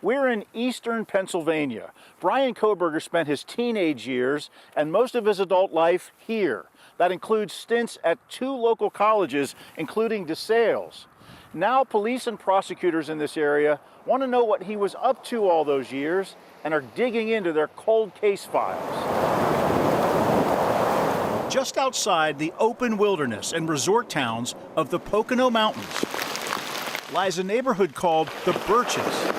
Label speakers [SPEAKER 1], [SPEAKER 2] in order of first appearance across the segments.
[SPEAKER 1] We're in eastern Pennsylvania. Bryan Kohberger spent his teenage years and most of his adult life here. That includes stints at 2 local colleges, including DeSales. Now police and prosecutors in this area want to know what he was up to all those years and are digging into their cold case files. Just outside the open wilderness and resort towns of the Pocono Mountains lies a neighborhood called the Birches.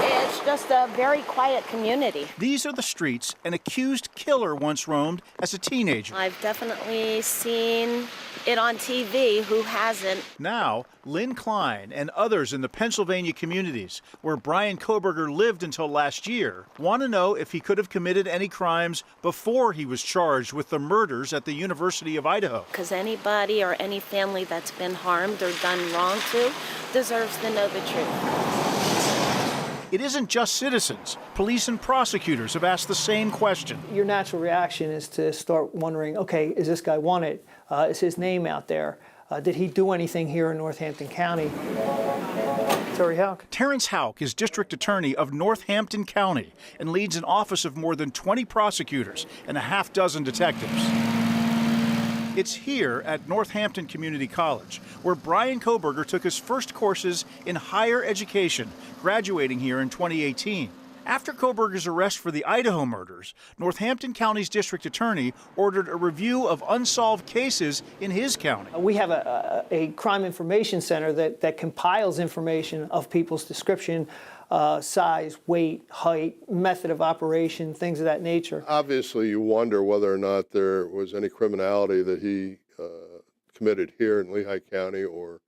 [SPEAKER 2] It's just a very quiet community.
[SPEAKER 1] These are the streets an accused killer once roamed as a teenager.
[SPEAKER 2] I've definitely seen it on TV. Who hasn't?
[SPEAKER 1] Now, Lynn Klein and others in the Pennsylvania communities where Bryan Kohberger lived until last year want to know if he could have committed any crimes before he was charged with the murders at the University of Idaho.
[SPEAKER 2] Because anybody or any family that's been harmed or done wrong to deserves to know the truth.
[SPEAKER 1] It isn't just citizens. Police and prosecutors have asked the same question.
[SPEAKER 3] Your natural reaction is to start wondering, okay, is this guy wanted? Is his name out there? Did he do anything here in Northampton County? Terry Houck.
[SPEAKER 1] Terence Houck is district attorney of Northampton County and leads an office of more than 20 prosecutors and a half dozen detectives. It's here at Northampton Community College where Bryan Kohberger took his first courses in higher education, graduating here in 2018. After Kohberger's arrest for the Idaho murders, Northampton County's district attorney ordered a review of unsolved cases in his county.
[SPEAKER 3] We have a crime information center that compiles information of people's description, size, weight, height, method of operation, things of that nature.
[SPEAKER 4] Obviously, you wonder whether or not there was any criminality that he committed here in Lehigh County or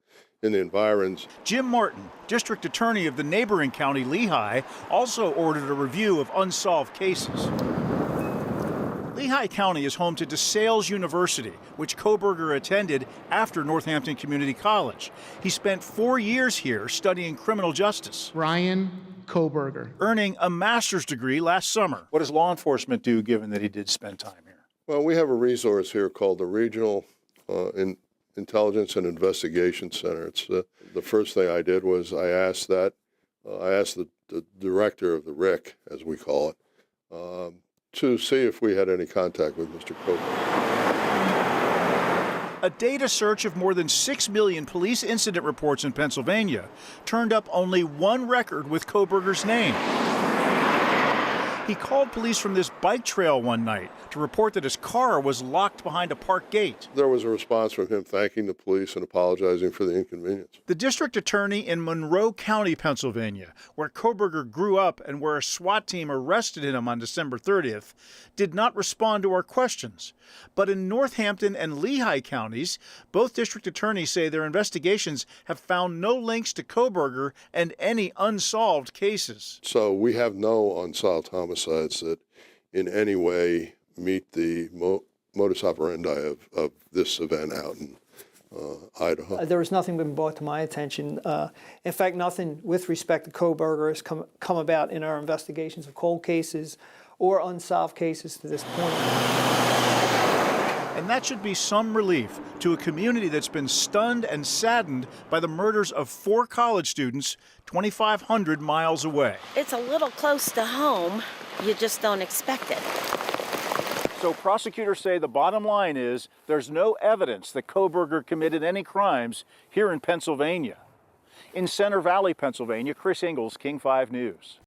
[SPEAKER 4] in the environs.
[SPEAKER 1] Jim Martin, district attorney of the neighboring county, Lehigh, also ordered a review of unsolved cases. Lehigh County is home to DeSales University, which Kohberger attended after Northampton Community College. He spent 4 years here studying criminal justice.
[SPEAKER 5] Bryan Kohberger.
[SPEAKER 1] Earning a master's degree last summer. What does law enforcement do given that he did spend time here?
[SPEAKER 4] Well, we have a resource here called the Regional Intelligence and Investigation Center. It's the first thing I did was I asked the director of the RIC, as we call it, to see if we had any contact with Mr. Kohberger.
[SPEAKER 1] A data search of more than 6 million police incident reports in Pennsylvania turned up only one record with Kohberger's name. He called police from this bike trail one night to report that his car was locked behind a park gate.
[SPEAKER 4] There was a response from him thanking the police and apologizing for the inconvenience.
[SPEAKER 1] The district attorney in Monroe County, Pennsylvania, where Kohberger grew up and where a SWAT team arrested him on December 30th, did not respond to our questions. But in Northampton and Lehigh counties, both district attorneys say their investigations have found no links to Kohberger and any unsolved cases.
[SPEAKER 4] So we have no unsolved homicides that in any way meet the modus operandi of this event out in Idaho.
[SPEAKER 3] There was nothing been brought to my attention. In fact, nothing with respect to Kohberger has come about in our investigations of cold cases or unsolved cases to this point.
[SPEAKER 1] And that should be some relief to a community that's been stunned and saddened by the murders of 4 college students 2,500 miles away.
[SPEAKER 2] It's a little close to home. You just don't expect it.
[SPEAKER 1] So prosecutors say the bottom line is there's no evidence that Kohberger committed any crimes here in Pennsylvania. In Center Valley, Pennsylvania, Chris Ingalls, King 5 News.